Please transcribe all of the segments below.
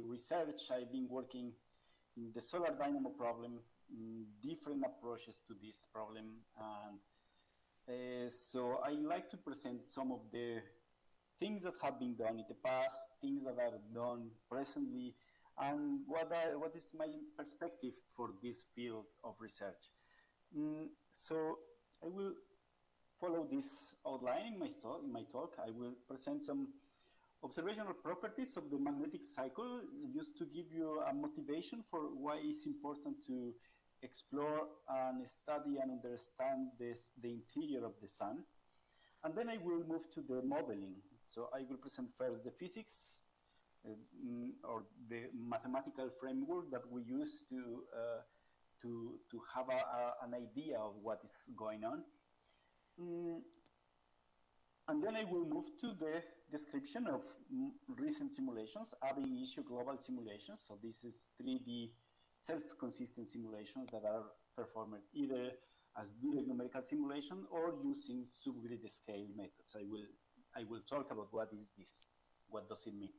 research, I've been working in the solar dynamo problem, different approaches to this problem, and so I like to present some of the things that have been done in the past, things that are done presently, and what is my perspective for this field of research. So I will follow this outline in my talk. I will present some observational properties of the magnetic cycle, just to give you a motivation for why it's important to explore and study and understand the interior of the sun. And then I will move to the modeling. So I will present first the physics, or the mathematical framework that we use to have an idea of what is going on. And then I will move to the description of recent simulations, ab initio global simulations. So this is 3D self-consistent simulations that are performed either as direct numerical simulation or using subgrid scale methods. I will talk about what is this, what does it mean.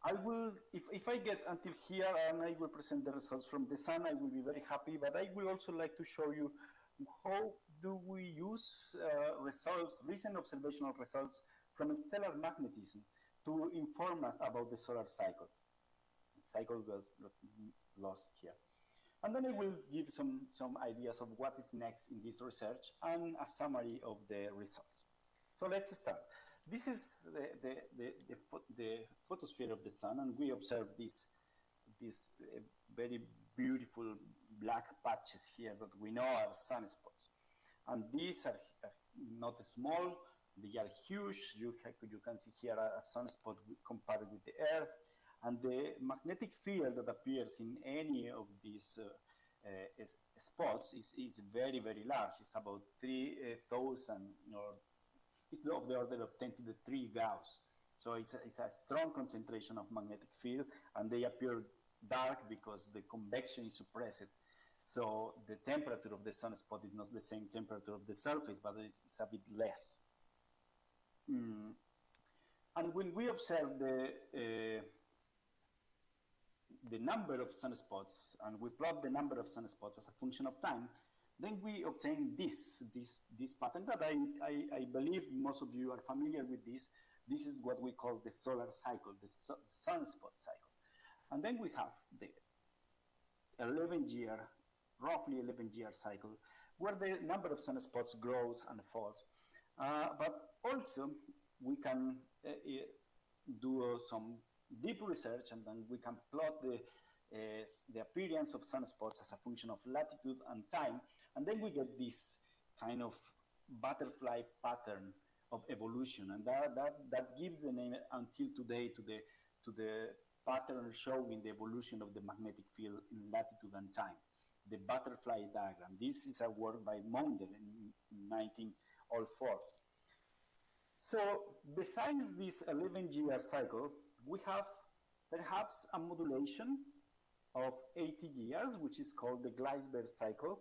I will, if I get until here and I will present the results from the sun, I will be very happy, but I will also like to show you how do we use results, recent observational results from stellar magnetism to inform us about the solar cycle. The cycle was lost here. And then I will give some ideas of what is next in this research and a summary of the results. So let's start. This is the photosphere of the sun, and we observe these very beautiful black patches here that we know are sunspots. And these are not small, they are huge. You can see here a sunspot compared with the Earth. And the magnetic field that appears in any of these spots is very, very large. It's about 3,000, or it's of the order of 10 to the 3 Gauss. So it's a strong concentration of magnetic field, and they appear dark because the convection is suppressed. So the temperature of the sunspot is not the same temperature of the surface, but it's a bit less. And when we observe the number of sunspots, and we plot the number of sunspots as a function of time, then we obtain this pattern that I believe most of you are familiar with this. This is what we call the solar cycle, the sunspot cycle. And then we have the 11-year, roughly 11-year cycle, where the number of sunspots grows and falls. But also, we can do some deep research, and then we can plot the appearance of sunspots as a function of latitude and time, and then we get this kind of butterfly pattern of evolution, and that gives the name until today to the pattern showing the evolution of the magnetic field in latitude and time, the butterfly diagram. This is a work by Maunder in 1904. So besides this 11-year cycle, we have perhaps a modulation of 80 years, which is called the Gleisberg cycle,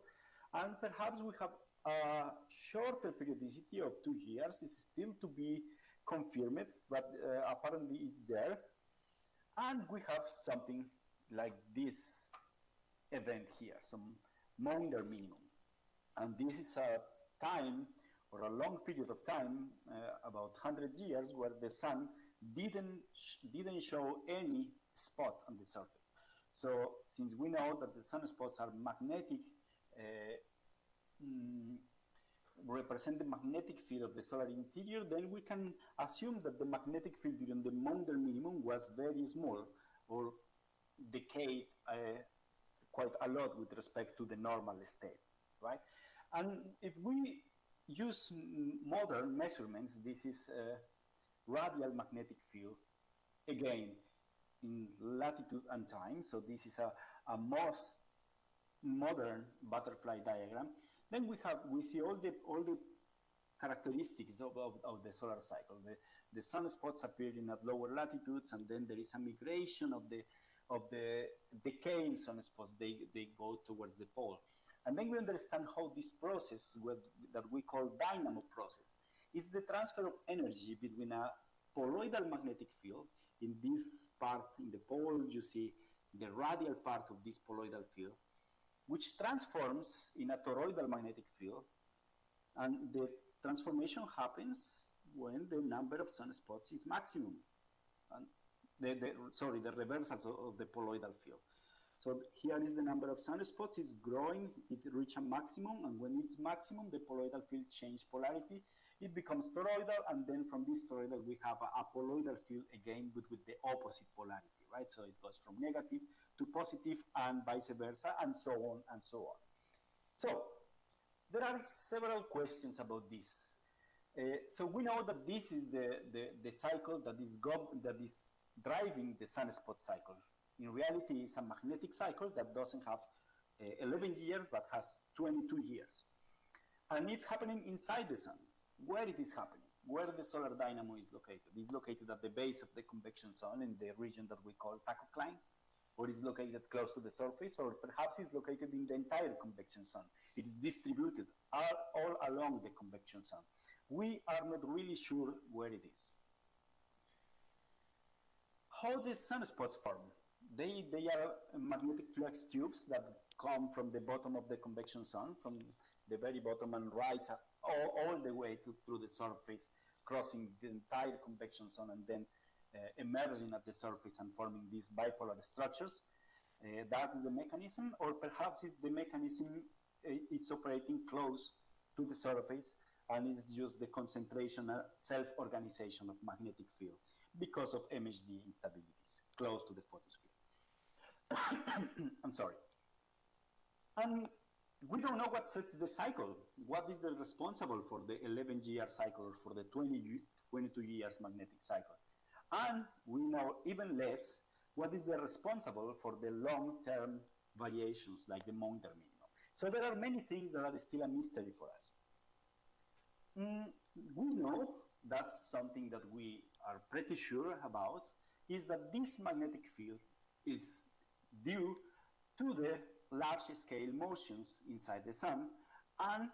and perhaps we have a shorter periodicity of 2 years. It's still to be confirmed, but apparently it's there. And we have something like this event here, some Maunder minimum. And this is a time, or a long period of time, about 100 years, where the sun didn't show any spot on the surface. So since we know that the sunspots are magnetic, represent the magnetic field of the solar interior, then we can assume that the magnetic field during the Maunder minimum was very small, or decayed quite a lot with respect to the normal state, right? And if we use modern measurements, this is radial magnetic field, again, in latitude and time. So this is a most modern butterfly diagram. Then we see all the characteristics of the solar cycle. The sunspots appearing at lower latitudes, and then there is a migration of the decaying sunspots. They go towards the pole. And then we understand how this process, that we call Dynamo process, is the transfer of energy between a poloidal magnetic field In this part, in the pole, you see the radial part of this poloidal field, which transforms in a toroidal magnetic field. And the transformation happens when the number of sunspots is maximum. And the reversals of the poloidal field. So here is the number of sunspots, it's growing, it reaches a maximum, and when it's maximum, the poloidal field changes polarity, it becomes toroidal, and then from this toroidal, we have a poloidal field again, but with the opposite polarity, right? So it goes from negative to positive, and vice versa, and so on and so on. So there are several questions about this. So we know that this is the cycle that is driving the sunspot cycle. In reality, it's a magnetic cycle that doesn't have 11 years, but has 22 years. And it's happening inside the sun. Where it is happening, where the solar dynamo is located. It's located at the base of the convection zone in the region that we call tachocline, or it's located close to the surface, or perhaps it's located in the entire convection zone. It is distributed all along the convection zone. We are not really sure where it is. How the sunspots form? They are magnetic flux tubes that come from the bottom of the convection zone, from the very bottom, and rise all the way through the surface, crossing the entire convection zone, and then emerging at the surface and forming these bipolar structures. That is the mechanism, or perhaps it's the mechanism, it's operating close to the surface, and it's just the concentration, self-organization of magnetic field because of MHD instabilities close to the photosphere. I'm sorry. And we don't know what sets the cycle. What is the responsible for the 11-year cycle or for the 22 years magnetic cycle? And we know even less what is the responsible for the long-term variations like the Maunder minimum. So there are many things that are still a mystery for us. We know that's something that we are pretty sure about, is that this magnetic field is due to the large-scale motions inside the sun, and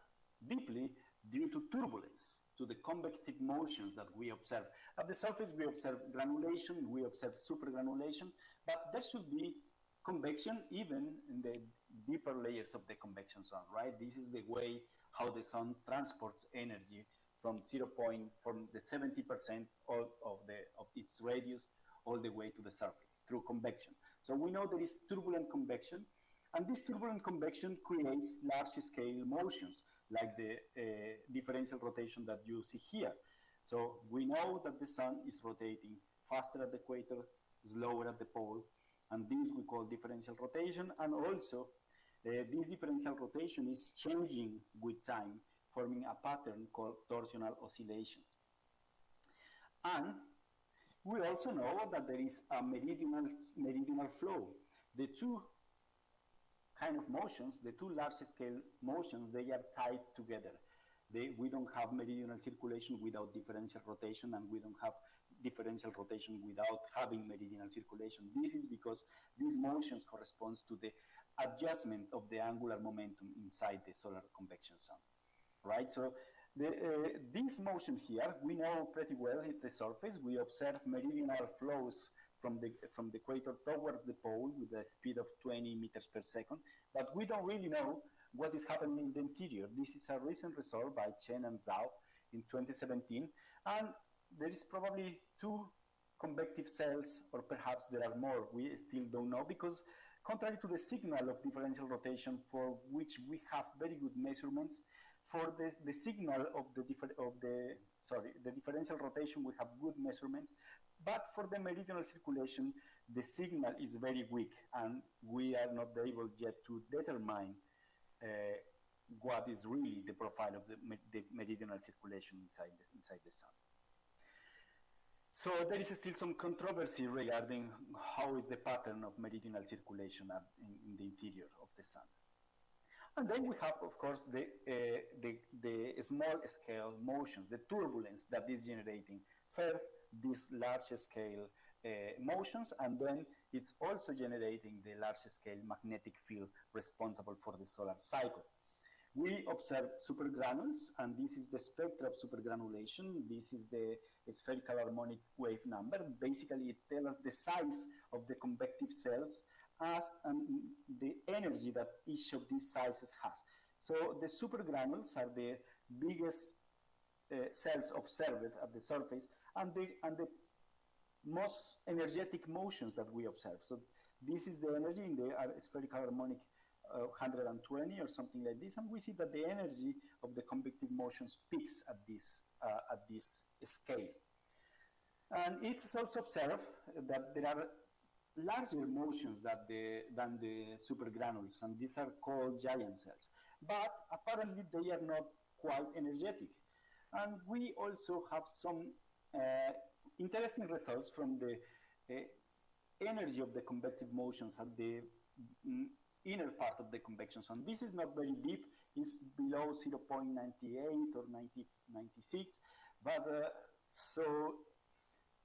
deeply due to turbulence, to the convective motions that we observe. At the surface, we observe granulation, we observe supergranulation, but there should be convection even in the deeper layers of the convection zone, right? This is the way how the sun transports energy from from the 70% of its radius all the way to the surface through convection. So we know there is turbulent convection, and this turbulent convection creates large-scale motions, like the differential rotation that you see here. So we know that the sun is rotating faster at the equator, slower at the pole, and this we call differential rotation, and also this differential rotation is changing with time, forming a pattern called torsional oscillation. And we also know that there is a meridional flow. The two kind of motions, the two large-scale motions, they are tied together. We don't have meridional circulation without differential rotation, and we don't have differential rotation without having meridional circulation. This is because these motions correspond to the adjustment of the angular momentum inside the solar convection zone, right? So this motion here, we know pretty well at the surface. We observe meridional flows from the equator towards the pole with a speed of 20 meters per second, but we don't really know what is happening in the interior. This is a recent result by Chen and Zhao in 2017, and there is probably 2 convective cells, or perhaps there are more. We still don't know, because contrary to the signal of differential rotation, for which we have very good measurements, for the signal of the differential rotation, we have good measurements, but for the meridional circulation, the signal is very weak, and we are not able yet to determine what is really the profile of the meridional circulation inside the sun. So there is still some controversy regarding how is the pattern of meridional circulation in the interior of the sun. And then we have, of course, the small-scale motions, the turbulence that is generating first these large-scale motions, and then it's also generating the large-scale magnetic field responsible for the solar cycle. We observe supergranules, and this is the spectra of supergranulation. This is the spherical harmonic wave number. Basically, it tells us the size of the convective cells as the energy that each of these sizes has. So the supergranules are the biggest cells observed at the surface, and the most energetic motions that we observe. So this is the energy in the spherical harmonic 120 or something like this, and we see that the energy of the convective motions peaks at this scale. And it's also observed that there are larger motions than the supergranules, and these are called giant cells. But apparently they are not quite energetic. And we also have some interesting results from the energy of the convective motions at the inner part of the convection zone. This is not very deep. It's below 0.98 or 96. But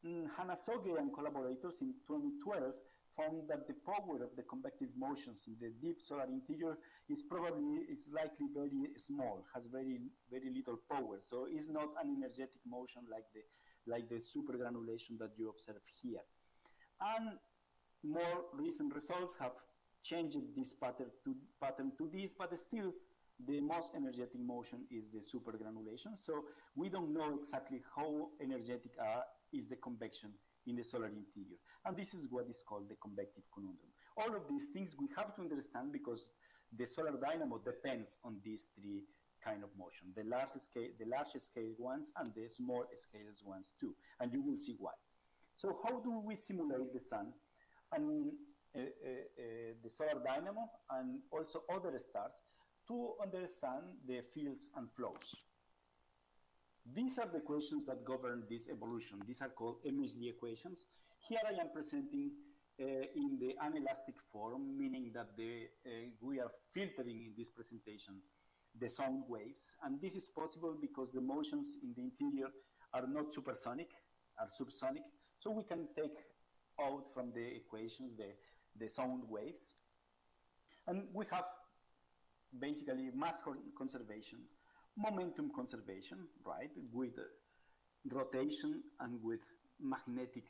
Hanasoge and collaborators in 2012 found that the power of the convective motions in the deep solar interior is likely very small, has very little power. So it's not an energetic motion like the supergranulation that you observe here. And more recent results have changed this pattern to this, but still the most energetic motion is the supergranulation. So we don't know exactly how energetic is the convection in the solar interior. And this is what is called the convective conundrum. All of these things we have to understand because the solar dynamo depends on these three kind of motion, the large scale ones and the small scale ones too. And you will see why. So how do we simulate the sun and the solar dynamo and also other stars to understand the fields and flows? These are the equations that govern this evolution. These are called MHD equations. Here I am presenting in the unelastic form, meaning that we are filtering in this presentation the sound waves. And this is possible because the motions in the interior are not supersonic, are subsonic. So we can take out from the equations the sound waves. And we have basically mass conservation, momentum conservation, right, with rotation and with magnetic,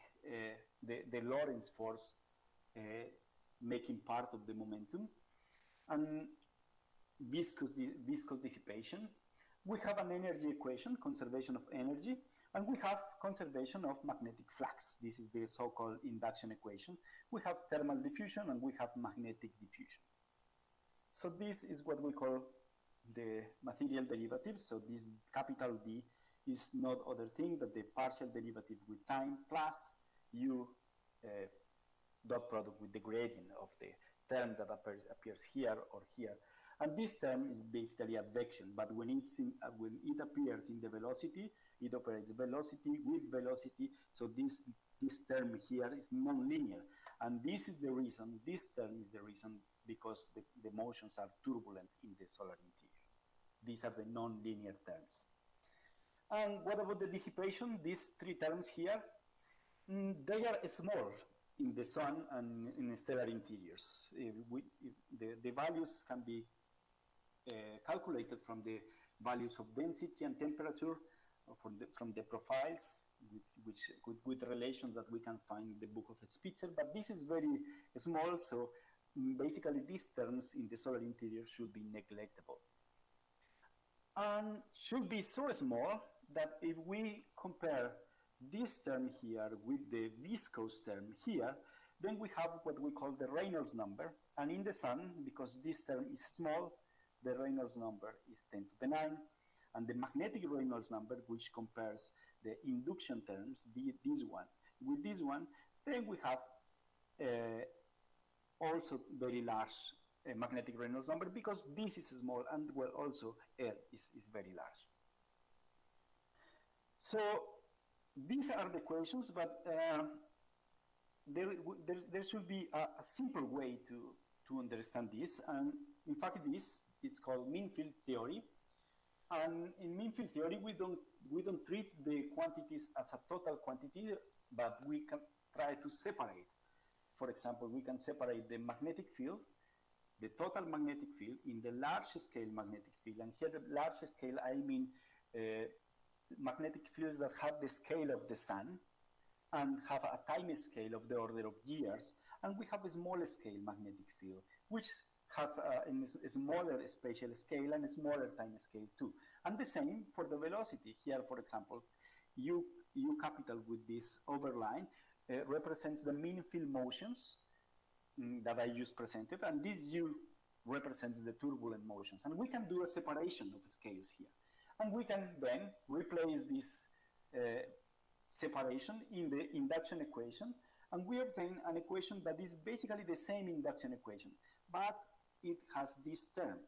the Lorentz force making part of the momentum, and viscous dissipation. We have an energy equation, conservation of energy, and we have conservation of magnetic flux. This is the so-called induction equation. We have thermal diffusion and we have magnetic diffusion. So this is what we call the material derivative. So this capital D is not other thing than the partial derivative with time plus U dot product with the gradient of the term that appears here or here. And this term is basically advection, but when it appears in the velocity, it operates velocity with velocity. So this term here is nonlinear. And this is the reason, this term is the reason because the motions are turbulent in the solar interior. These are the nonlinear terms. And what about the dissipation? These three terms here, they are small in the sun and in stellar interiors. The values can be calculated from the values of density and temperature from the profiles with relations that we can find in the book of Spitzer, but this is very small, so basically these terms in the solar interior should be neglectable. And should be so small that if we compare this term here with the viscous term here, then we have what we call the Reynolds number, and in the sun, because this term is small, the Reynolds number is 10 to the 9, and the magnetic Reynolds number, which compares the induction terms, this one, with this one, then we have also very large magnetic Reynolds number, because this is small, and well, also L is very large. So these are the equations, but there should be a simple way to understand this, and in fact it's called mean field theory. And in mean field theory, we don't treat the quantities as a total quantity, but we can try to separate. For example, we can separate the magnetic field the total magnetic field in the large scale magnetic field. And here, the large scale, I mean magnetic fields that have the scale of the sun and have a time scale of the order of years. And we have a small scale magnetic field, which has a smaller spatial scale and a smaller time scale too. And the same for the velocity. Here, for example, U capital with this overline represents the mean field motions that I just presented, and this U represents the turbulent motions. And we can do a separation of scales here. And we can then replace this separation in the induction equation, and we obtain an equation that is basically the same induction equation, but it has this term.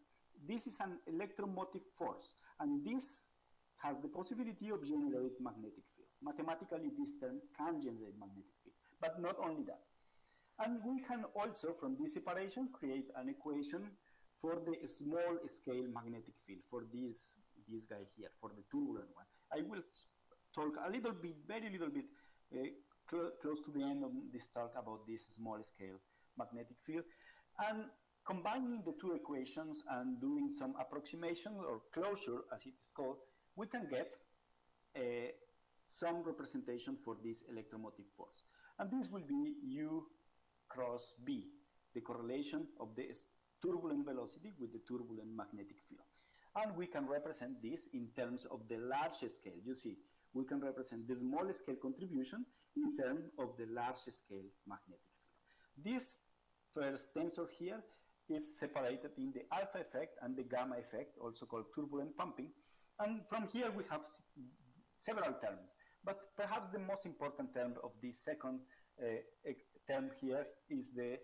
This is an electromotive force, and this has the possibility of generating magnetic field. Mathematically, this term can generate magnetic field, but not only that. And we can also, from this separation, create an equation for the small scale magnetic field, for this guy here, for the turbulent one. I will talk a little bit, very little bit, close to the end of this talk about this small scale magnetic field. And combining the two equations and doing some approximation or closure, as it is called, we can get some representation for this electromotive force. And this will be U cross B, the correlation of the turbulent velocity with the turbulent magnetic field. And we can represent this in terms of the large scale. You see, we can represent the small scale contribution in terms of the large scale magnetic field. This first tensor here is separated in the alpha effect and the gamma effect, also called turbulent pumping. And from here we have several terms, but perhaps the most important term of this second term here is the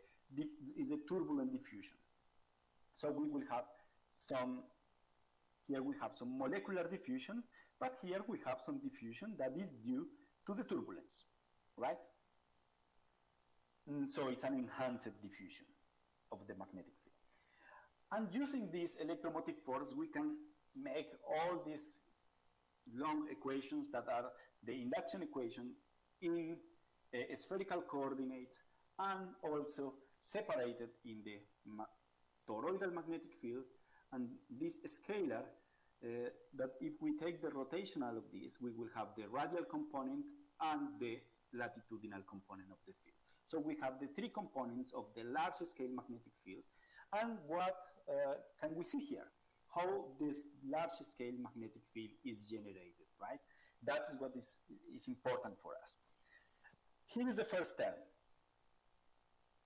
turbulent diffusion. So we will have some, here we have some molecular diffusion, but here we have some diffusion that is due to the turbulence, right? So it's an enhanced diffusion of the magnetic field. And using this electromotive force, we can make all these long equations that are the induction equation in spherical coordinates and also separated in the toroidal magnetic field. And this scalar, that if we take the rotational of this, we will have the radial component and the latitudinal component of the field. So we have the three components of the large scale magnetic field. And what can we see here? How this large scale magnetic field is generated, right? That is what is important for us. Here is the first term.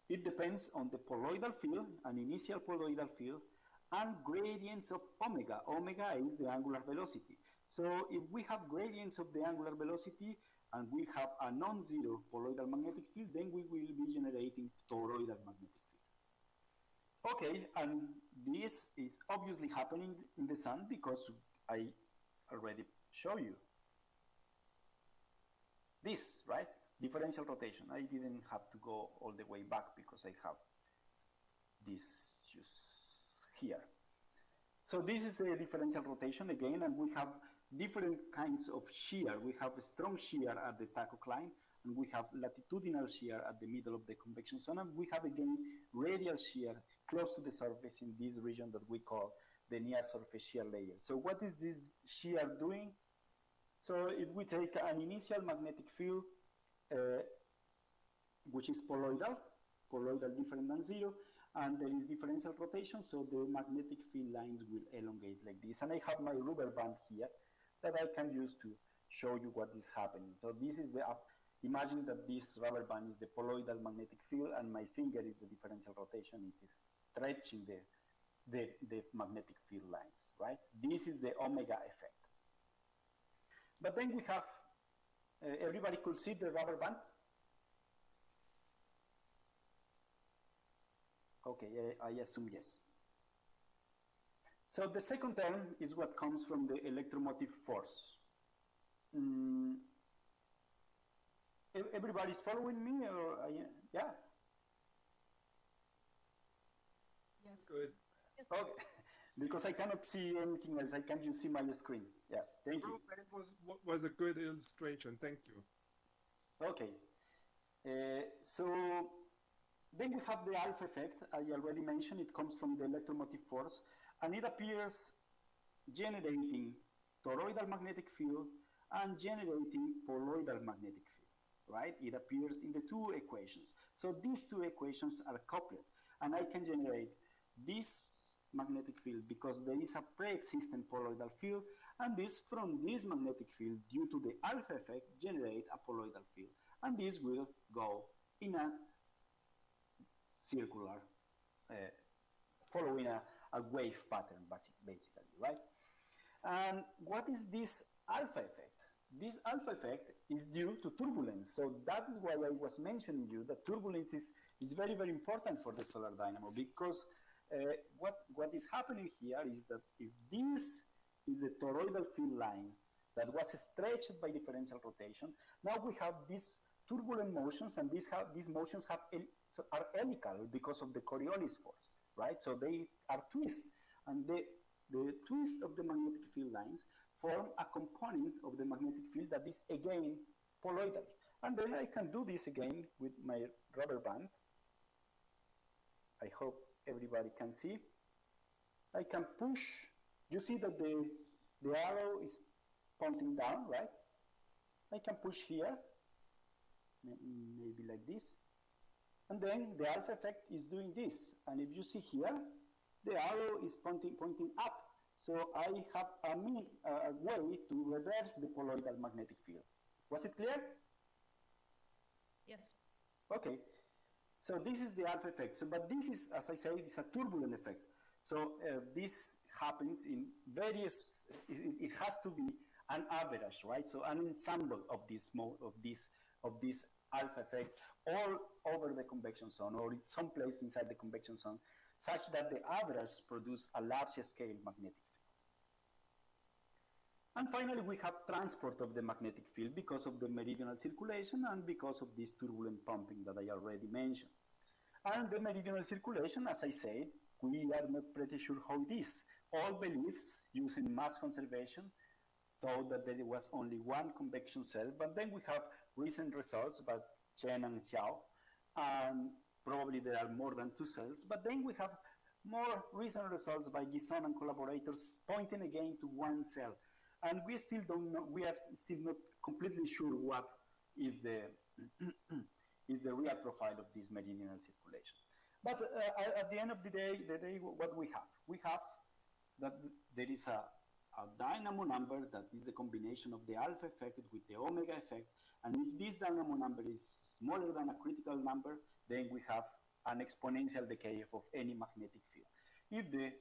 It depends on the poloidal field, an initial poloidal field, and gradients of omega. Omega is the angular velocity. So if we have gradients of the angular velocity and we have a non-zero poloidal magnetic field, then we will be generating toroidal magnetic field. Okay, and this is obviously happening in the sun because I already showed you this, right? Differential rotation. I didn't have to go all the way back because I have this just here. So this is the differential rotation again, and we have different kinds of shear. We have a strong shear at the tachocline, and we have latitudinal shear at the middle of the convection zone, and we have again radial shear close to the surface in this region that we call the near surface shear layer. So what is this shear doing? So if we take an initial magnetic field, which is poloidal different than zero, and there is differential rotation, so the magnetic field lines will elongate like this. And I have my rubber band here that I can use to show you what is happening. So this is the imagine that this rubber band is the poloidal magnetic field, and my finger is the differential rotation. It is stretching the magnetic field lines, right? This is the omega effect. But then we have, everybody could see the rubber band? Okay, I assume yes. So the second term is what comes from the electromotive force. Everybody's following me, or yeah? Yes. Good. Yes. Okay, because I cannot see anything else. I can just see my screen. Yeah, thank you. That was a good illustration. Thank you. Okay. So Then we have the alpha effect. I already mentioned it comes from the electromotive force, and it appears generating toroidal magnetic field and generating poloidal magnetic field, right? It appears in the two equations. So these two equations are coupled, and I can generate this magnetic field because there is a pre-existing poloidal field, and this from this magnetic field, due to the alpha effect, generate a poloidal field. And this will go in a circular, following a wave pattern, basically, right? And what is this alpha effect? This alpha effect is due to turbulence. So that is why I was mentioning you that turbulence is very, very important for the solar dynamo, because what is happening here is that if this is the toroidal field line that was stretched by differential rotation, now we have these turbulent motions, and these motions are helical because of the Coriolis force, right? So they are twist, and the twist of the magnetic field lines form a component of the magnetic field that is again poloidal. And then I can do this again with my rubber band. I hope everybody can see. I can push. You see that the arrow is pointing down, right? I can push here, maybe like this. And then the alpha effect is doing this. And if you see here, the arrow is pointing up. So I have a way to reverse the poloidal magnetic field. Was it clear? Yes. Okay. So this is the alpha effect. So, but this is, as I say, it's a turbulent effect. So this happens in various, it has to be an average, right? So an ensemble of this alpha effect all over the convection zone, or in some place inside the convection zone, such that the average produce a large scale magnetic field. And finally, we have transport of the magnetic field because of the meridional circulation and because of this turbulent pumping that I already mentioned. And the meridional circulation, as I say, we are not pretty sure how it is. All beliefs using mass conservation thought that there was only one convection cell, but then we have recent results by Chen and Xiao, and probably there are more than two cells, but then we have more recent results by Gison and collaborators pointing again to one cell. And we still don't know, we are still not completely sure what is the, is the real profile of this meridional circulation. But at the end of the day, what we have that there is a dynamo number that is the combination of the alpha effect with the omega effect. And if this dynamo number is smaller than a critical number, then we have an exponential decay of any magnetic field. If the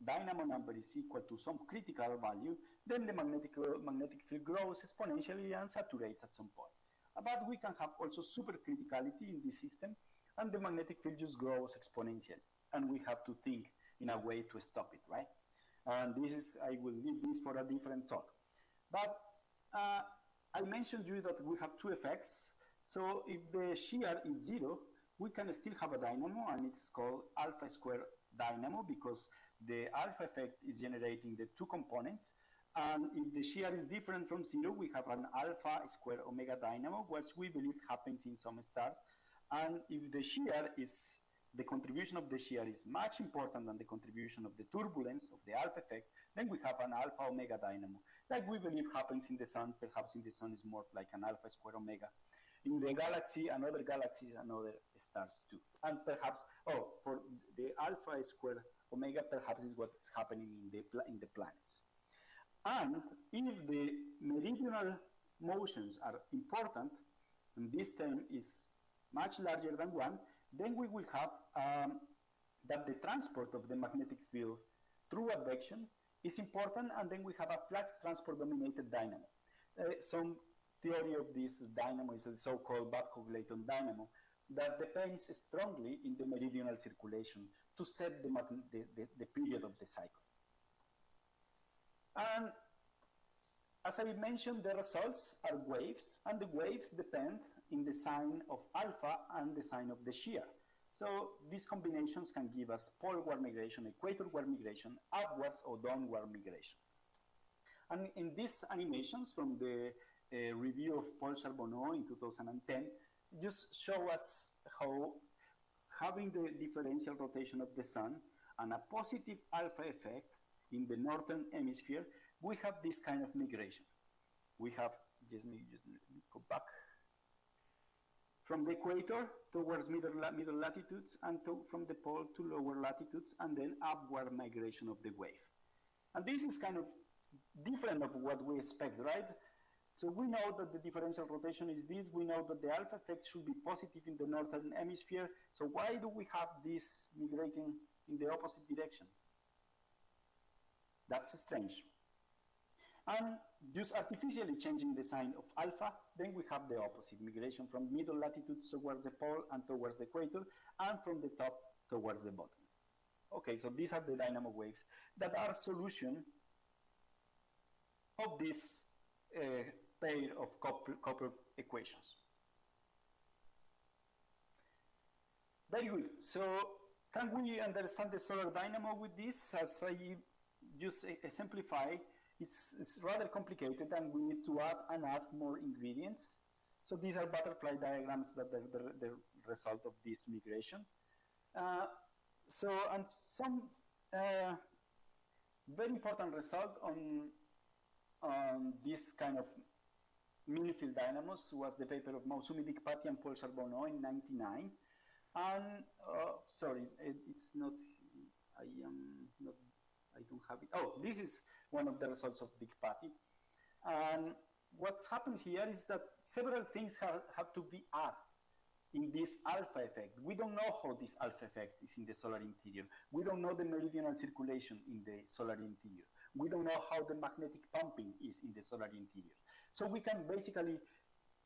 dynamo number is equal to some critical value, then the magnetic field grows exponentially and saturates at some point. But we can have also supercriticality in this system, and the magnetic field just grows exponentially. And we have to think in a way to stop it, right? And this is, I will leave this for a different talk. But I mentioned you that we have two effects. So if the shear is 0, we can still have a dynamo, and it's called alpha square dynamo because the alpha effect is generating the two components. And if the shear is different from 0, we have an alpha square omega dynamo, which we believe happens in some stars. And if the shear is, the contribution of the shear is much important than the contribution of the turbulence of the alpha effect, then we have an alpha omega dynamo. Like we believe happens in the sun, perhaps in the sun is more like an alpha square omega. In the galaxy and other galaxies and other stars too. And perhaps, for the alpha square omega, perhaps is what's happening in the planets. And if the meridional motions are important, and this term is much larger than 1, then we will have that the transport of the magnetic field through advection is important, and then we have a flux transport dominated dynamo. Some theory of this dynamo is a so-called Babcock-Layton dynamo that depends strongly in the meridional circulation to set the period of the cycle. And as I mentioned, the results are waves, and the waves depend in the sign of alpha and the sign of the shear. So these combinations can give us poleward migration, equatorward migration, upwards or downward migration. And in these animations from the review of Paul Charbonneau in 2010, just show us having the differential rotation of the sun and a positive alpha effect in the northern hemisphere, we have this kind of migration. We have, just go back, from the equator towards middle latitudes and from the pole to lower latitudes, and then upward migration of the wave. And this is kind of different of what we expect, right? So we know that the differential rotation is this. We know that the alpha effect should be positive in the northern hemisphere. So why do we have this migrating in the opposite direction? That's strange. And just artificially changing the sign of alpha, then we have the opposite, migration from middle latitudes towards the pole and towards the equator, and from the top towards the bottom. Okay, so these are the dynamo waves that are solution of this pair of coupled equations. Very good. So can we understand the solar dynamo with this? As I just exemplify, it's rather complicated, and we need to add more ingredients. So these are butterfly diagrams that are the result of this migration. And some very important result on this kind of mini-field dynamos was the paper of Mausumi Dikpati and Paul Charbonneau in '99. And sorry, it's not. I don't have it. Oh, this is one of the results of Dikpati. And what's happened here is that several things have to be added in this alpha effect. We don't know how this alpha effect is in the solar interior. We don't know the meridional circulation in the solar interior. We don't know how the magnetic pumping is in the solar interior. So we can basically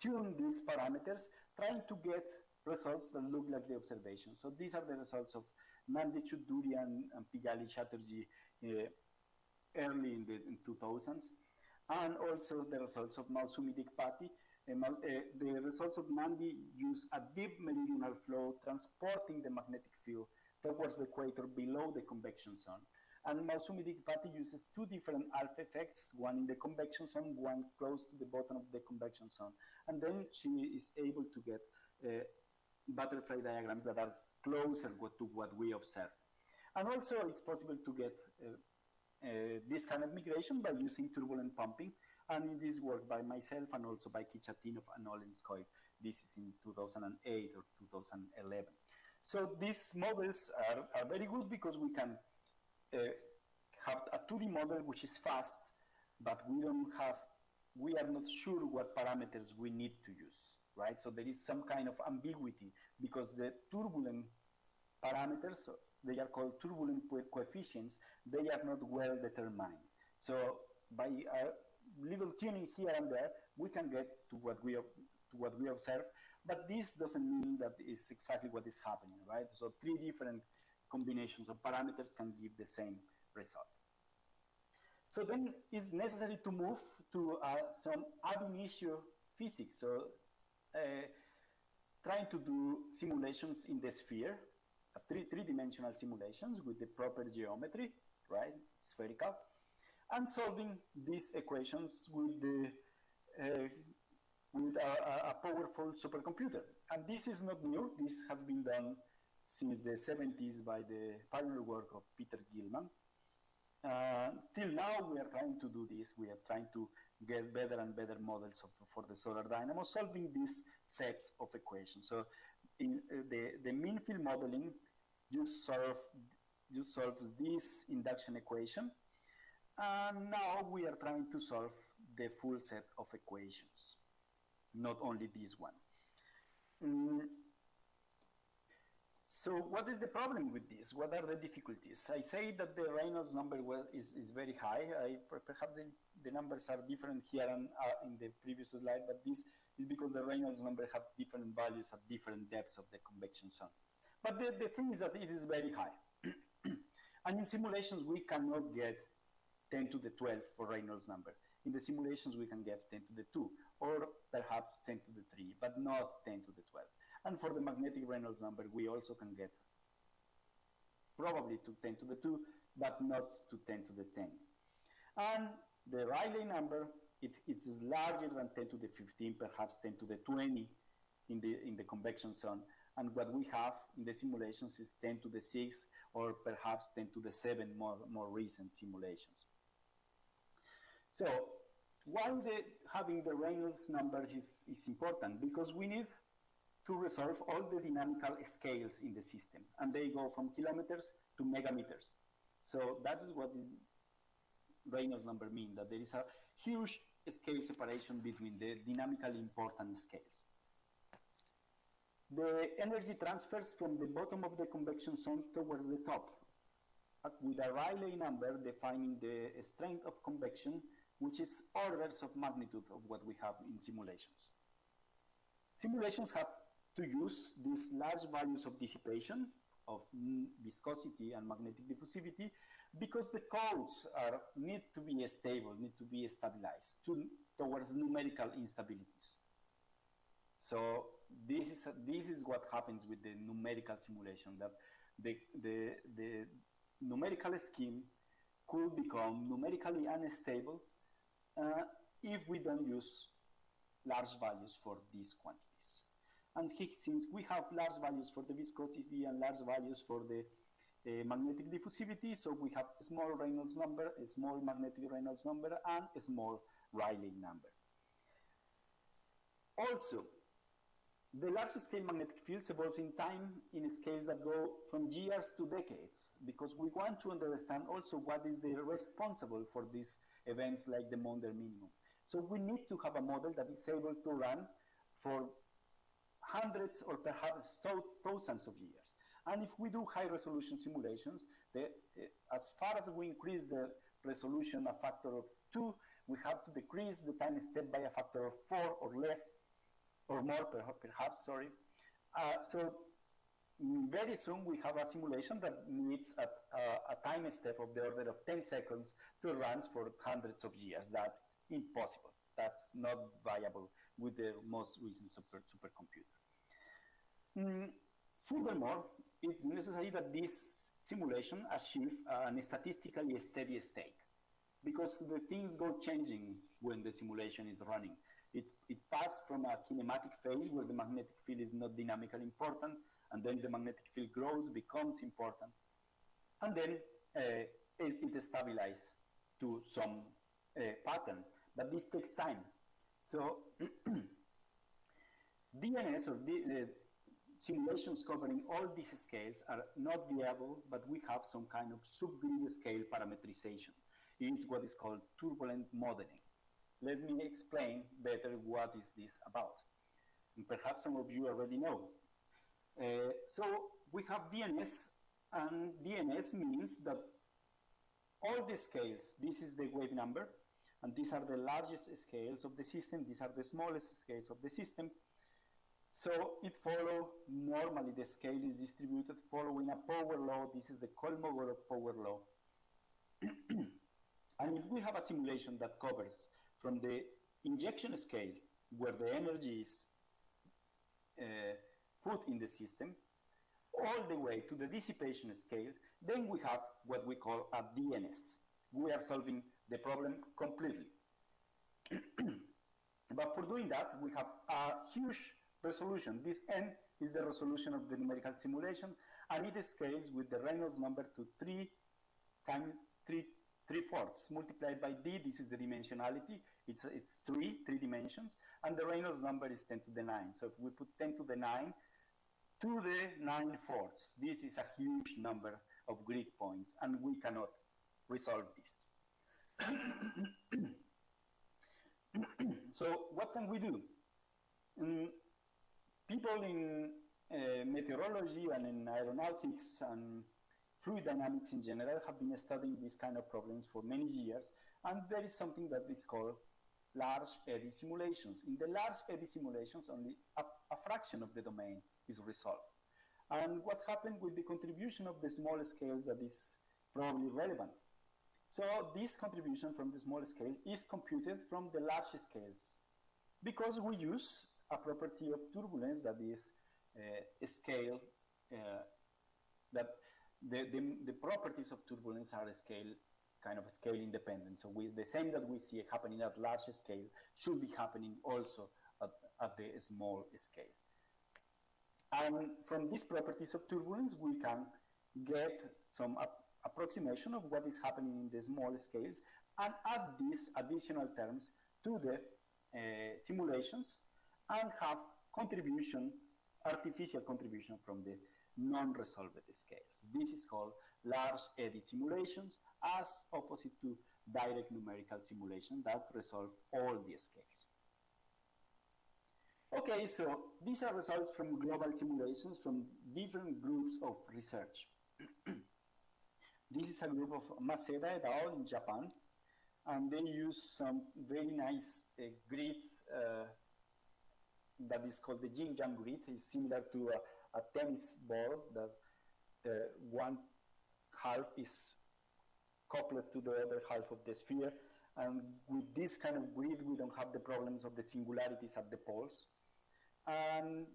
tune these parameters, trying to get results that look like the observation. So these are the results of Nandi Choudhury and Piyali Chatterjee early in the 2000s, and also the results of Mausumi Dikpati. The results of Nandi use a deep meridional flow transporting the magnetic field towards the equator below the convection zone. And Mausumi Dikpati uses two different alpha effects, one in the convection zone, one close to the bottom of the convection zone. And then she is able to get butterfly diagrams that are closer to what we observe. And also it's possible to get this kind of migration by using turbulent pumping. And in this work by myself and also by Kichatinov and Olenskoy, this is in 2008 or 2011. So these models are very good because we can have a 2D model which is fast, but we are not sure what parameters we need to use, right? So there is some kind of ambiguity because the turbulent parameters, they are called turbulent coefficients, they are not well determined. So by a little tuning here and there, we can get to what we observe, but this doesn't mean that it's exactly what is happening, right? So three different combinations of parameters can give the same result. So then it's necessary to move to some ab initio physics. So trying to do simulations in the sphere, three-dimensional simulations with the proper geometry, right, spherical, and solving these equations with a powerful supercomputer. And this is not new. This has been done since the 70s by the pioneer work of Peter Gilman. Till now, we are trying to do this. We are trying to get better and better models for the solar dynamo, solving these sets of equations. So in the mean field modeling just solves this induction equation. And now we are trying to solve the full set of equations, not only this one. So what is the problem with this? What are the difficulties? I say that the Reynolds number is very high. Perhaps the numbers are different here and in the previous slide, but this is because the Reynolds number have different values at different depths of the convection zone. But the thing is that it is very high. And in simulations, we cannot get 10 to the 12 for Reynolds number. In the simulations, we can get 10 to the 2, or perhaps 10 to the 3, but not 10 to the 12. And for the magnetic Reynolds number, we also can get probably to 10 to the 2, but not to 10 to the 10. And the Rayleigh number, it is larger than 10 to the 15, perhaps 10 to the 20 in the convection zone. and what we have in the simulations is 10 to the 6 or perhaps 10 to the 7 more recent simulations. So why having the Reynolds number is important? Because we need to resolve all the dynamical scales in the system, and they go from kilometers to megameters. So that is what this Reynolds number means, that there is a huge scale separation between the dynamically important scales. The energy transfers from the bottom of the convection zone towards the top, with a Rayleigh number defining the strength of convection, which is orders of magnitude of what we have in simulations. Simulations have to use these large values of dissipation, of viscosity and magnetic diffusivity, because the codes need to be stable, need to be stabilized towards numerical instabilities. So this is what happens with the numerical simulation, that the numerical scheme could become numerically unstable if we don't use large values for these quantities. And since we have large values for the viscosity and large values for the magnetic diffusivity, so we have a small Reynolds number, a small magnetic Reynolds number, and a small Rayleigh number. Also, the large-scale magnetic fields evolve in time in scales that go from years to decades, because we want to understand also what is the responsible for these events like the Maunder minimum. So we need to have a model that is able to run for hundreds or perhaps thousands of years. And if we do high-resolution simulations, as far as we increase the resolution a factor of 2, we have to decrease the time step by a factor of 4 or less, or more perhaps, sorry. So very soon we have a simulation that needs a time step of the order of 10 seconds to run for hundreds of years. That's impossible. That's not viable with the most recent supercomputer. Furthermore, it's necessary that this simulation achieve a statistically steady state, because the things go changing when the simulation is running. It passed from a kinematic phase where the magnetic field is not dynamically important, and then the magnetic field grows, becomes important, and then it stabilizes to some pattern. But this takes time. So DNS, or simulations covering all these scales, are not viable, but we have some kind of subgrid scale parametrization. It's what is called turbulent modeling. Let me explain better what is this about. And perhaps some of you already know. So we have DNS, and DNS means that all the scales, this is the wave number, and these are the largest scales of the system, these are the smallest scales of the system. So it follows, normally the scale is distributed following a power law. This is the Kolmogorov power law. And if we have a simulation that covers from the injection scale, where the energy is put in the system, all the way to the dissipation scale, then we have what we call a DNS. We are solving the problem completely. But for doing that, we have a huge resolution. This n is the resolution of the numerical simulation, and it scales with the Reynolds number to 3 times 3/4 multiplied by d. This is the dimensionality. It's three dimensions, and the Reynolds number is 10 to the 9. So if we put 10 to the 9 to the 9/4, this is a huge number of grid points, and we cannot resolve this. So what can we do? People in meteorology and in aeronautics and fluid dynamics in general have been studying these kind of problems for many years, and there is something that is called large eddy simulations. In the large eddy simulations, only a fraction of the domain is resolved. And what happened with the contribution of the small scales that is probably relevant. So this contribution from the small scale is computed from the large scales, because we use a property of turbulence that is a scale, that the properties of turbulence are kind of scale independent. So the same that we see happening at large scale should be happening also at the small scale. And from these properties of turbulence, we can get some approximation of what is happening in the small scales and add these additional terms to the simulations and have contribution, artificial contribution from the non-resolved scales. This is called large eddy simulations as opposite to direct numerical simulation that resolve all the scales. Okay, so these are results from global simulations from different groups of research. This is a group of Maseda et al. In Japan, and they use some very nice grid that is called the yin-yang grid. It's similar to a tennis ball that one half is coupled to the other half of the sphere. And with this kind of grid, we don't have the problems of the singularities at the poles. And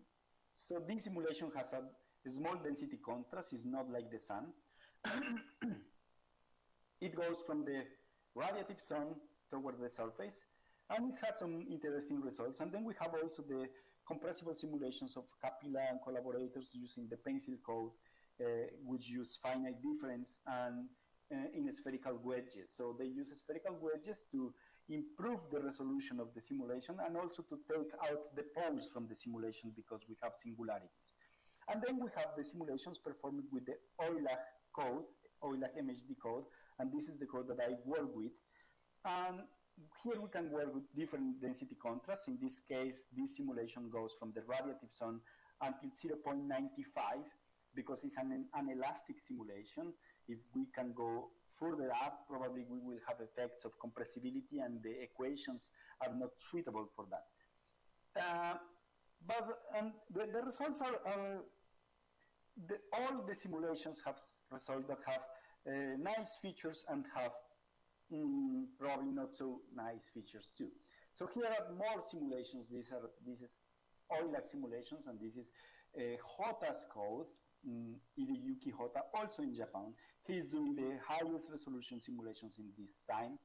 so this simulation has a small density contrast. It's not like the sun. It goes from the radiative zone towards the surface, and it has some interesting results. And then we have also the compressible simulations of Capilla and collaborators using the pencil code, which use finite difference and in spherical wedges. So they use spherical wedges to improve the resolution of the simulation and also to take out the poles from the simulation because we have singularities. And then we have the simulations performed with the Euler code, Euler MHD code, and this is the code that I work with. And here we can work with different density contrasts. In this case, this simulation goes from the radiative zone until 0.95 because it's an elastic simulation. If we can go further up, probably we will have effects of compressibility and the equations are not suitable for that. But the results are, all the simulations have results that have nice features and have probably not so nice features too. So here are more simulations. This is Euler simulations, and this is Hota's code, Hideyuki Hota, also in Japan. He's doing the highest resolution simulations in this time.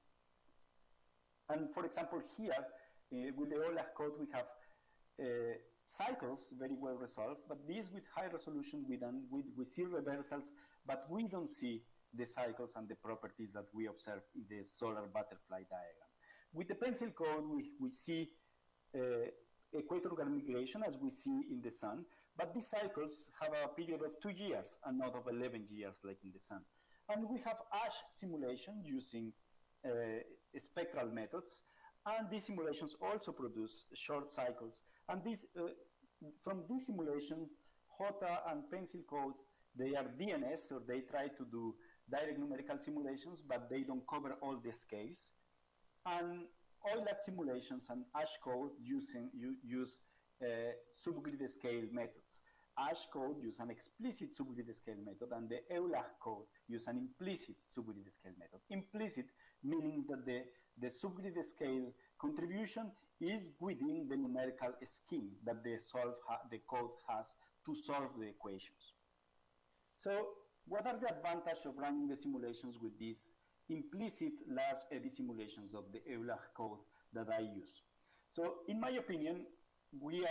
And for example, here with the Euler code, we have cycles very well resolved, but these with high resolution, we see reversals, but we don't see the cycles and the properties that we observe in the solar butterfly diagram. With the pencil code, we see equatorial migration as we see in the sun, but these cycles have a period of 2 years and not of 11 years like in the sun. And we have ASH simulation using spectral methods, and these simulations also produce short cycles. And this, from this simulation, Hota and pencil code, they are DNS, or they try to do direct numerical simulations, but they don't cover all the scales. And Euler simulations and ASH code use subgrid scale methods. ASH code use an explicit subgrid scale method, and the Euler code use an implicit subgrid scale method. Implicit meaning that the subgrid scale contribution is within the numerical scheme that the code has to solve the equations. So what are the advantages of running the simulations with these implicit large eddy simulations of the Euler code that I use? So in my opinion, we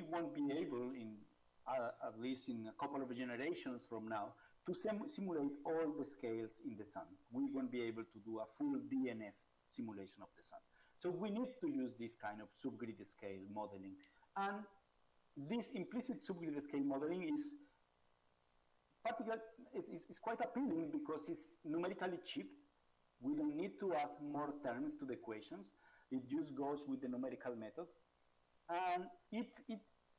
won't be able, at least in a couple of generations from now, to simulate all the scales in the sun. We won't be able to do a full DNS simulation of the sun. So we need to use this kind of subgrid scale modeling. And this implicit subgrid scale modeling is quite appealing because it's numerically cheap. We don't need to add more terms to the equations. It just goes with the numerical method. And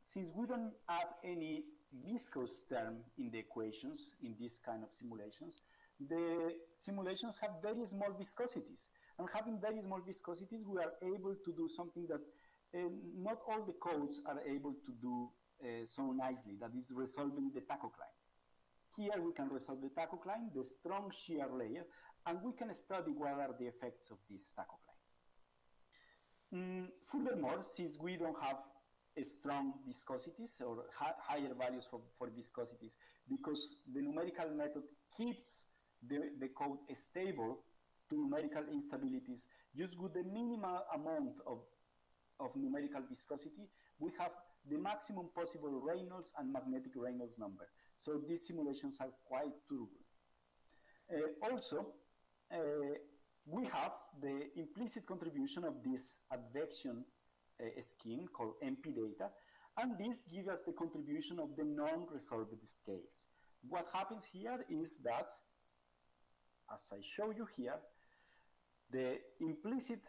since we don't add any viscous term in the equations in this kind of simulations, the simulations have very small viscosities. And having very small viscosities, we are able to do something that not all the codes are able to do so nicely, that is resolving the tachocline. Here we can resolve the tachocline, the strong shear layer, and we can study what are the effects of this tachocline. Furthermore, since we don't have strong viscosities or higher values for viscosities, because the numerical method keeps the code stable to numerical instabilities, just with the minimal amount of numerical viscosity, we have the maximum possible Reynolds and magnetic Reynolds number. So these simulations are quite turbulent. Also, we have the implicit contribution of this advection scheme called MP data, and this gives us the contribution of the non-resolved scales. What happens here is that, as I show you here, the implicit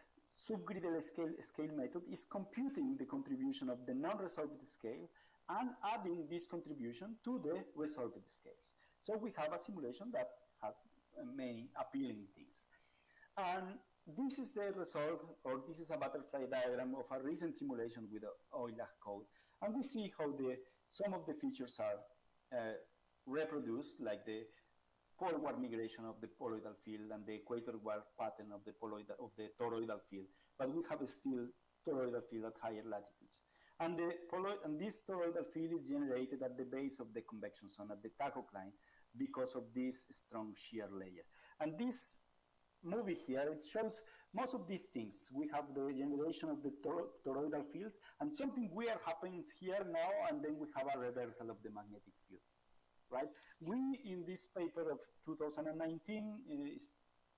subgridded scale method is computing the contribution of the non-resolved scale and adding this contribution to the resolved scales. So we have a simulation that has many appealing things. And this is the result, or this is a butterfly diagram of a recent simulation with Euler code. And we see how some of the features are reproduced, like the poleward migration of the poloidal field and the equatorward pattern of the toroidal field. But we have still toroidal field at higher latitudes. And this toroidal field is generated at the base of the convection zone, at the tachocline, because of these strong shear layers. And this movie here, it shows most of these things. We have the generation of the toroidal fields, and something weird happens here now, and then we have a reversal of the magnetic field, right? We, in this paper of 2019,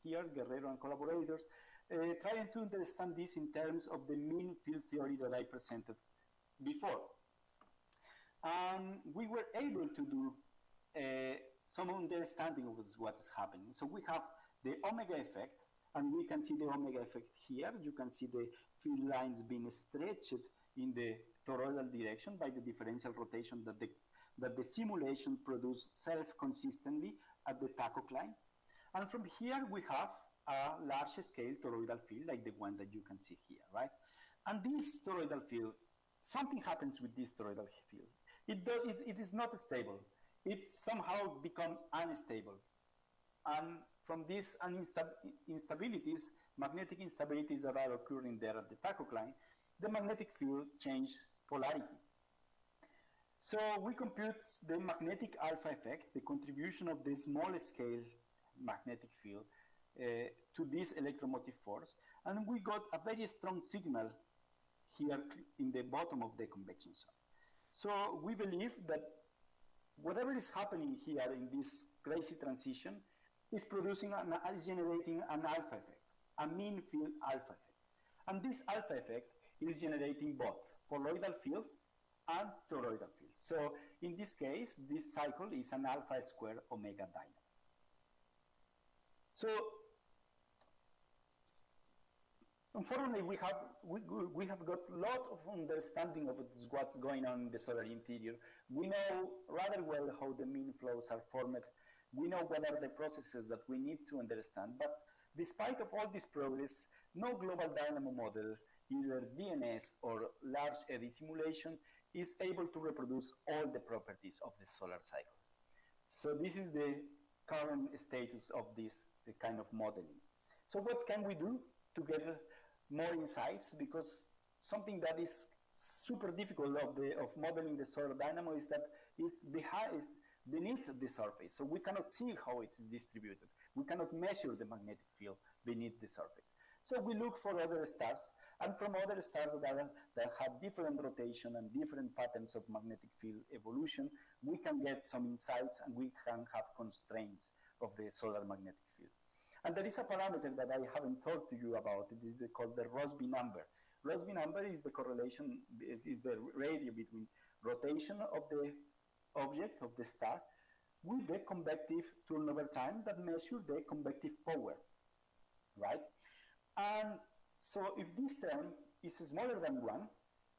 here, Guerrero and collaborators, trying to understand this in terms of the mean field theory that I presented before. And we were able to do some understanding of what is happening. So we have the omega effect, and we can see the omega effect here. You can see the field lines being stretched in the toroidal direction by the differential rotation that the simulation produced self-consistently at the tachocline. And from here, we have a large-scale toroidal field, like the one that you can see here, right? And this toroidal field, something happens with this toroidal field. It is not stable. It somehow becomes unstable. And from these instabilities, magnetic instabilities that are occurring there at the tachocline, the magnetic field changes polarity. So we compute the magnetic alpha effect, the contribution of the small scale magnetic field to this electromotive force, and we got a very strong signal here in the bottom of the convection zone. So we believe that whatever is happening here in this crazy transition is generating an alpha effect, a mean field alpha effect. And this alpha effect is generating both poloidal field and toroidal field. So in this case, this cycle is an alpha square omega dynamo. So unfortunately, we have got a lot of understanding of what's going on in the solar interior. We know rather well how the mean flows are formed. We know what are the processes that we need to understand. But despite of all this progress, no global dynamo model, either DNS or large eddy simulation, is able to reproduce all the properties of the solar cycle. So this is the current status of this kind of modeling. So what can we do to get more insights? Because something that is super difficult of modeling the solar dynamo is that it's beneath the surface. So we cannot see how it is distributed. We cannot measure the magnetic field beneath the surface. So we look for other stars, and from other stars that have different rotation and different patterns of magnetic field evolution, we can get some insights, and we can have constraints of the solar magnetic field. And there is a parameter that I haven't talked to you about. It is called the Rossby number. Rossby number is the correlation, is the ratio between rotation of the object, of the star, with the convective turnover time that measures the convective power, right? And so if this term is smaller than 1,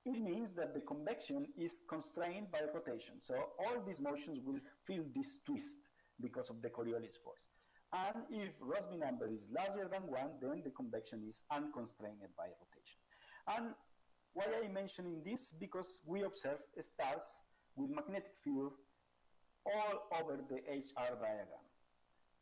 it means that the convection is constrained by rotation. So all these motions will feel this twist because of the Coriolis force. And if Rossby number is larger than 1, then the convection is unconstrained by rotation. And why I am mentioning this? Because we observe stars with magnetic field all over the HR diagram.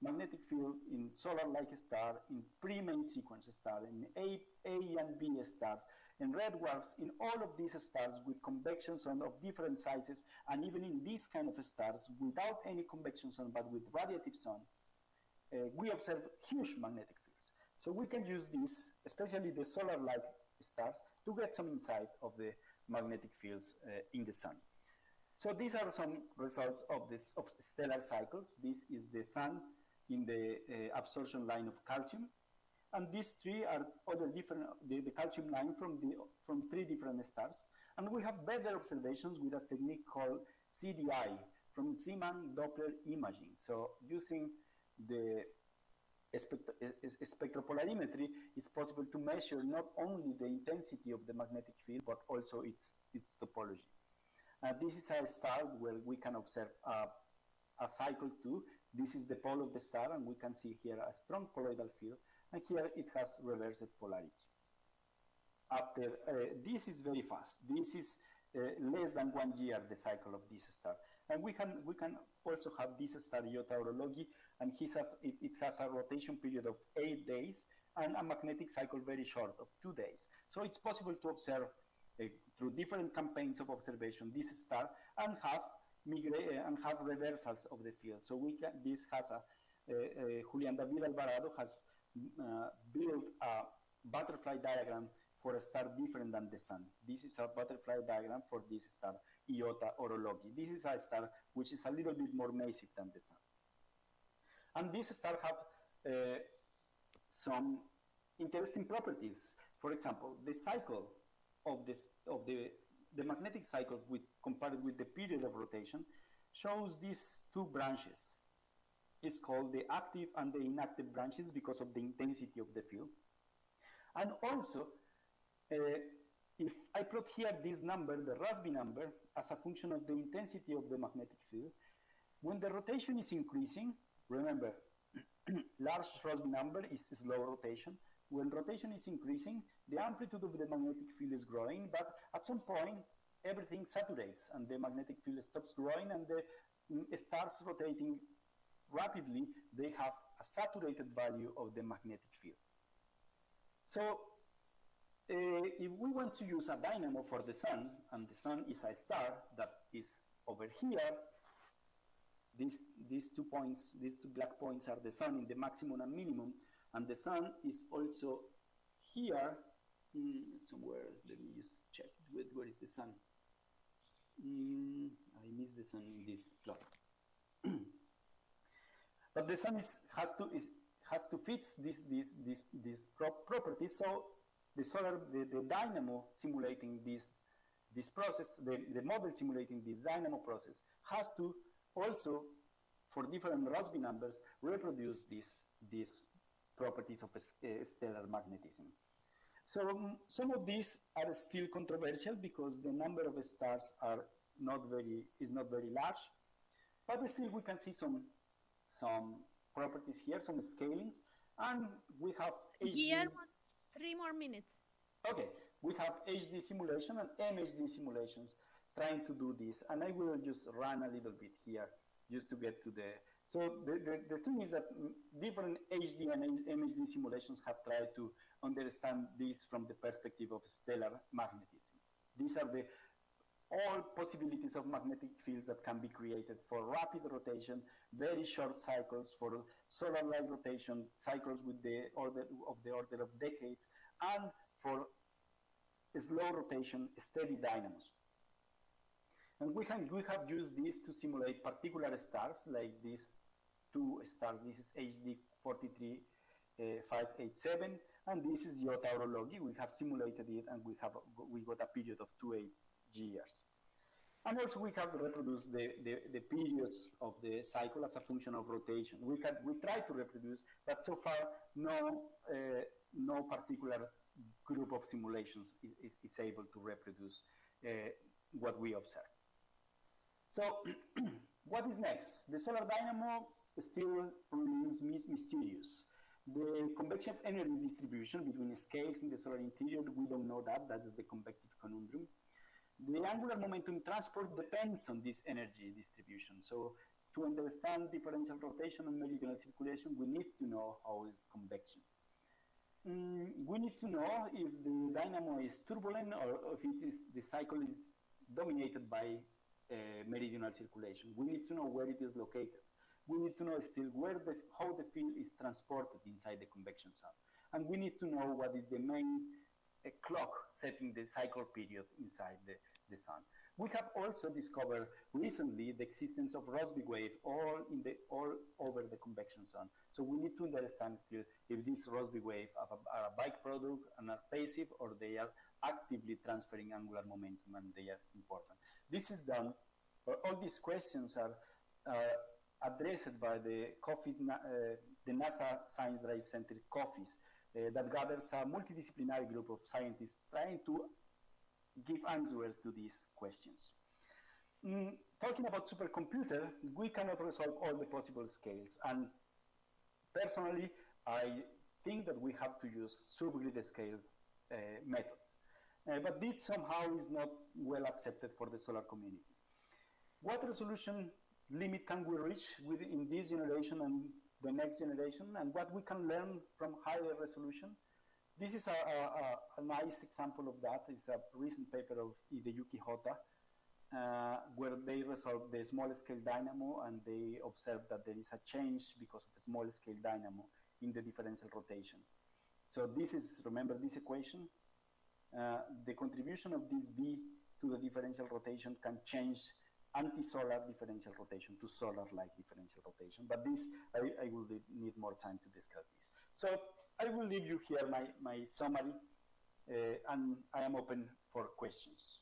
Magnetic field in solar-like star, in pre-main sequence star, in A and B stars, in red dwarfs, in all of these stars with convection zone of different sizes, and even in these kind of stars without any convection zone but with radiative zone, we observe huge magnetic fields. So we can use this, especially the solar-like stars, to get some insight of the magnetic fields in the sun. So these are some results of stellar cycles. This is the sun in the absorption line of calcium. And these three are other different, the calcium line from three different stars. And we have better observations with a technique called CDI, from Zeeman Doppler imaging. So using the spectropolarimetry, it's possible to measure not only the intensity of the magnetic field, but also its topology. This is a star where we can observe a cycle too. This is the pole of the star, and we can see here a strong poloidal field, and here it has reversed polarity. After this is very fast. This is less than 1 year, the cycle of this star. And we can also have this star Iota Orologi, and it has a rotation period of 8 days and a magnetic cycle very short of 2 days. So it's possible to observe through different campaigns of observation this star and have reversals of the field. So this has Julian David Alvarado has built a butterfly diagram for a star different than the sun. This is a butterfly diagram for this star, Iota Orologi. This is a star which is a little bit more massive than the sun. And this star have some interesting properties. For example, the cycle of the magnetic cycle compared with the period of rotation shows these two branches. It's called the active and the inactive branches because of the intensity of the field. And also, if I plot here this number, the Raspberry number, as a function of the intensity of the magnetic field, when the rotation is increasing, remember, large Raspberry number is slow rotation. When rotation is increasing, the amplitude of the magnetic field is growing, but at some point, everything saturates, and the magnetic field stops growing, and it starts rotating rapidly. They have a saturated value of the magnetic field. So if we want to use a dynamo for the sun, and the sun is a star that is over here, these 2 points, these 2 black points are the sun in the maximum and minimum, and the sun is also here somewhere. Let me just check where is the sun. I missed the sun in this plot. But the sun has to fit these properties. So the dynamo simulating this process, the model simulating this dynamo process, has to also, for different Rossby numbers, reproduce these properties of stellar magnetism. So some of these are still controversial because the number of stars is not very large, but still we can see some properties here, some scalings, and we have Guillermo, 3 more minutes. Okay, we have HD simulation and MHD simulations trying to do this, and I will just run a little bit here just to get to the. So the thing is that different HD and MHD simulations have tried to understand this from the perspective of stellar magnetism. These are all possibilities of magnetic fields that can be created for rapid rotation, very short cycles, for solar-like rotation, cycles with the order of decades, and for slow rotation, steady dynamos. And we have used this to simulate particular stars, like these 2 stars. This is HD 43587, and this is Iota Orologi. We have simulated it, and we got a period of 2 years. And also we have reproduced the periods of the cycle as a function of rotation. We try to reproduce, but so far no particular group of simulations is able to reproduce what we observe. So what is next? The solar dynamo still remains mysterious. The convection energy distribution between scales in the solar interior, we don't know that. That's the convective conundrum. The angular momentum transport depends on this energy distribution. So to understand differential rotation and meridional circulation, we need to know how is convection. We need to know if the dynamo is turbulent or if the cycle is dominated by meridional circulation. We need to know where it is located. We need to know still how the field is transported inside the convection zone. And we need to know what is the main a clock setting the cycle period inside the sun. We have also discovered recently the existence of Rossby wave all over the convection zone. So we need to understand still if these Rossby waves are a byproduct and are passive, or they are actively transferring angular momentum and they are important. This is done, all these questions are addressed by the COFFIES, the NASA Science Drive Center COFFIES, that gathers a multidisciplinary group of scientists trying to give answers to these questions. Talking about supercomputer, we cannot resolve all the possible scales, and personally, I think that we have to use subgrid scale methods. But this somehow is not well accepted for the solar community. What resolution limit can we reach in this generation and the next generation, and what we can learn from higher resolution? This is a nice example of that. It's a recent paper of Hideyuki Hota, where they resolved the small scale dynamo, and they observed that there is a change because of the small scale dynamo in the differential rotation. So this is, remember this equation? The contribution of this V to the differential rotation can change anti-solar differential rotation to solar-like differential rotation. But this, I will need more time to discuss this. So I will leave you here my summary, and I am open for questions.